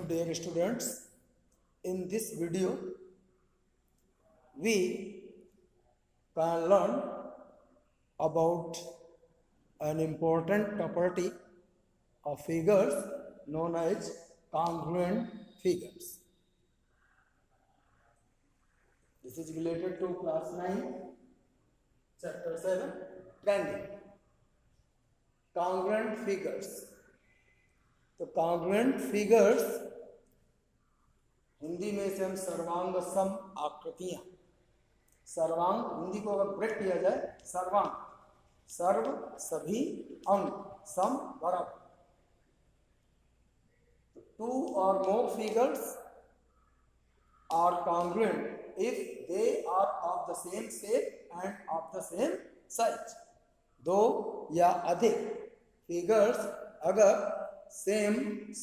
dear students, in this video we can learn about an important property of figures known as congruent figures. This is related to class 9 chapter 7 triangle. Congruent figures. तो congruent figures Hindi में से हम सर्वांग सम आकृतियां, सर्वांग हिंदी को अगर break किया जाए सर्वांग, सर्व सभी, अंग सम बराबर. टू और मोर figures are congruent if they are of the same shape and of the same size. दो या अधिक फिगर्स अगर सेम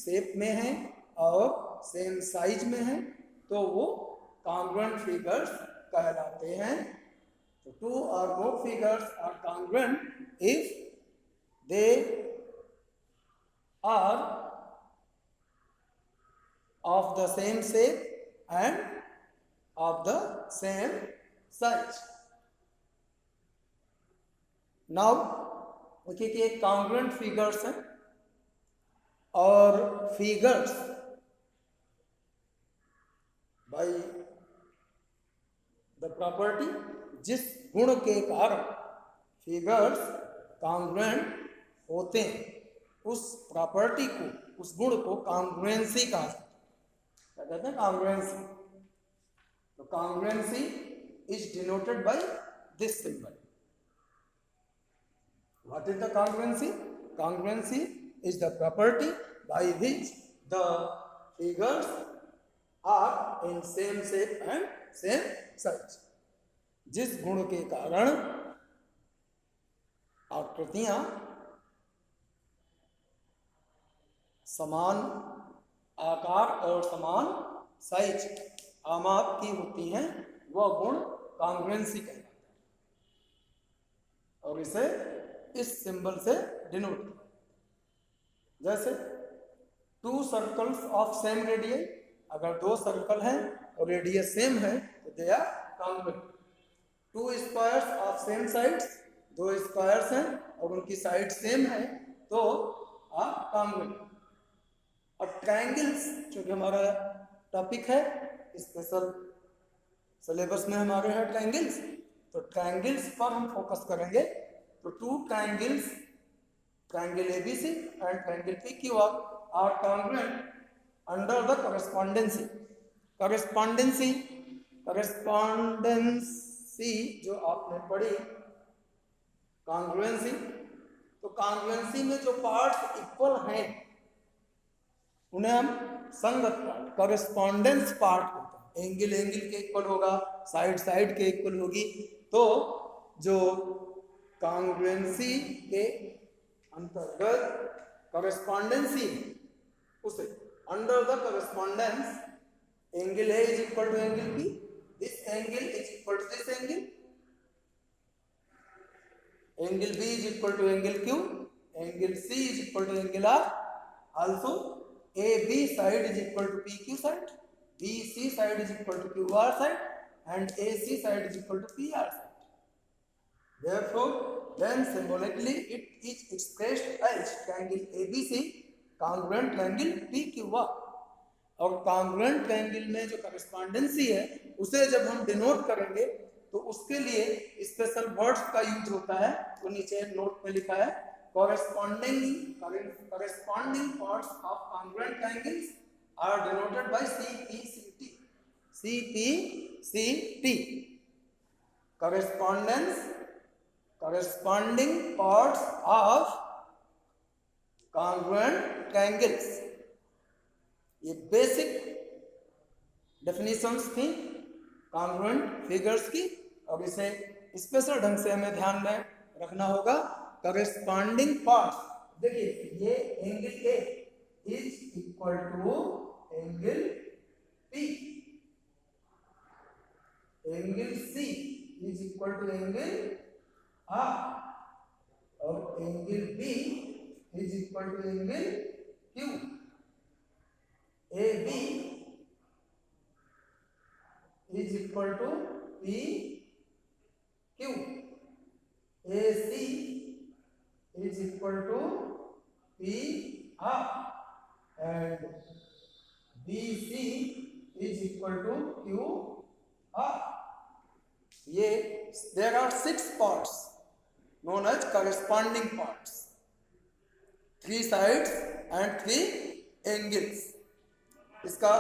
शेप में हैं और सेम साइज में हैं तो वो congruent figures कहलाते हैं. तो two or more figures are congruent if they are of the same shape and of the same size. Now देखिए कि एक congruent figures हैं और figures by the property, जिस गुण के कारण figures congruent होते हैं उस प्रॉपर्टी को, उस गुण को congruency कहा जाता है. क्या कहते हैं? congruency. तो congruency is denoted by this symbol. What is the congruency? Congruency is the property by which the figures are in same shape and same size. जिस गुण के कारण आकृतियां समान आकार और समान साइज आमाप की होती हैं वह गुण कॉन्ग्रुएंसी कहलाता है और इसे इस सिंबल से डिनोट किया. जैसे two circles of same radius, अगर दो सर्कल हैं और रेडियस सेम है तो they are congruent. Two squares of same sides, दो स्क्वायर्स हैं और उनकी साइड सेम है तो आर कॉन्ग्रुएंट. और ट्रायंगल्स चूंकि हमारा टॉपिक है, स्पेशल सिलेबस में हमारे हैं ट्रायंगल्स, तो ट्रायंगल्स पर हम फोकस करेंगे. तो two triangles, triangle ABC and triangle PQR are congruent under the correspondence. Correspondence, correspondence जो आपने पढ़ी कॉन्ग्रुएंसी, तो कॉन्ग्रुएंसी में जो पार्ट्स इक्वल हैं उन्हें हम संगत पार्ट, कॉरेस्पॉन्डेंस पार्ट होता है. एंगल एंगल के इक्वल होगा, साइड साइड के इक्वल होगी. तो जो कॉन्ग्रुएंसी के अंतर्गत कॉरेस्पॉन्डेंसी उसे under the correspondence angle A is equal to angle B, this angle is equal to this angle, angle B is equal to angle Q, angle C is equal to angle R. Also AB side is equal to PQ side, BC side is equal to QR side, and AC side is equal to PR side. Therefore, then symbolically it is expressed as triangle ABC congruent triangle PQR. और congruent triangle में जो correspondency है उसे जब हम denote करेंगे तो उसके लिए स्पेशल वर्ड्स का यूज होता है. तो नीचे नोट में लिखा है corresponding parts of congruent triangles are denoted by CPCT. CPCT. Corresponding parts of congruent triangles. ये बेसिक डेफिनेशंस थी congruent figures की और इसे स्पेशल ढंग से हमें ध्यान में रखना होगा. कॉरेस्पॉन्डिंग पार्ट्स, देखिए ये angle A is equal to angle B, angle C is equal to angle R और angle B is equal to angle Q. A equal to P Q, A C is equal to P R and B C is equal to Q R. ये there are 6 parts known as corresponding parts, 3 sides and 3 angles. इसका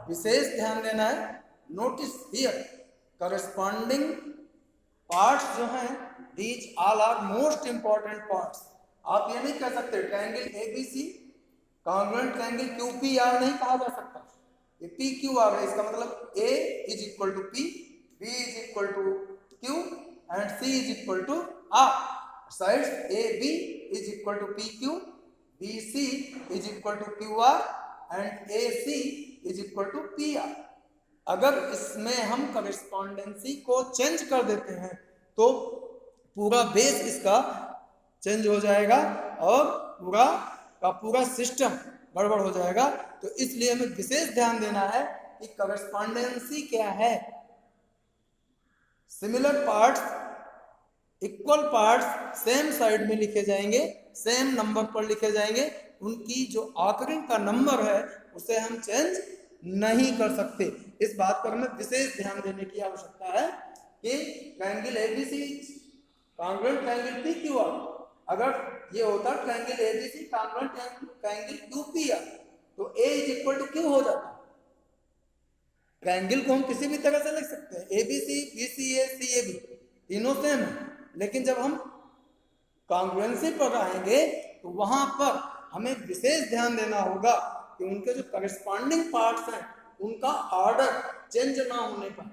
विशेष ध्यान देना है. Notice here corresponding parts जो हैं, these all are most important parts. आप ये नहीं कह सकते triangle ABC congruent triangle QPR नहीं कहा जा सकता. ये PQR है, इसका मतलब A is equal to P, B is equal to Q and C is equal to R. Sides AB is equal to PQ, BC is equal to QR and AC is equal to PR. अगर इसमें हम करेस्पॉन्डेंसी को change कर देते हैं तो पूरा base इसका चेंज हो जाएगा और पूरा का पूरा सिस्टम गड़बड़ हो जाएगा. तो इसलिए हमें विशेष ध्यान देना है कि करेस्पॉन्डेंसी क्या है. Similar parts, equal parts same side में लिखे जाएंगे, सेम नंबर पर लिखे जाएंगे. उनकी जो आखिरी का नंबर है उसे हम चेंज नहीं कर सकते. इस बात पर हमें विशेष ध्यान देने की आवश्यकता है कि triangle ABC congruent triangle PQR, अगर ये होता triangle ABC congruent triangle QPR तो ए इज इक्वल टू क्यू हो जाता. ट्रायंगल को हम किसी भी तरह से लिख सकते हैं, एबीसी बीसीए सीएबी तीनों सेम है. लेकिन जब हम कॉन्ग्रुएंसी पर आएंगे तो वहां पर हमें विशेष ध्यान देना होगा कि उनके जो करेस्पॉन्डिंग पार्ट्स हैं उनका ऑर्डर चेंज ना होने पर.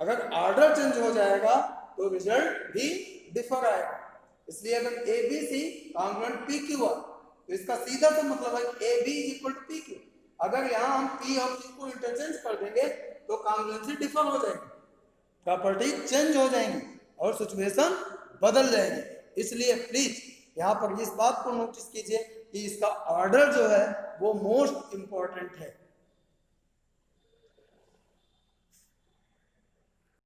अगर ऑर्डर चेंज हो जाएगा तो रिजल्ट भी डिफर आएगा. इसलिए अगर A B C congruent P Q R तो इसका सीधा सा मतलब है A B is equal to P Q. अगर यहाँ हम पी और क्यू को इंटरचेंज कर देंगे तो कॉन्ग्रुएंसी डिफर हो जाएगी, प्रॉपर्टी चेंज हो जाएंगी और सिचुएशन बदल जाएगी. इसलिए प्लीज यहाँ पर इस बात को नोटिस कीजिए कि इसका ऑर्डर जो है वो मोस्ट इंपॉर्टेंट है.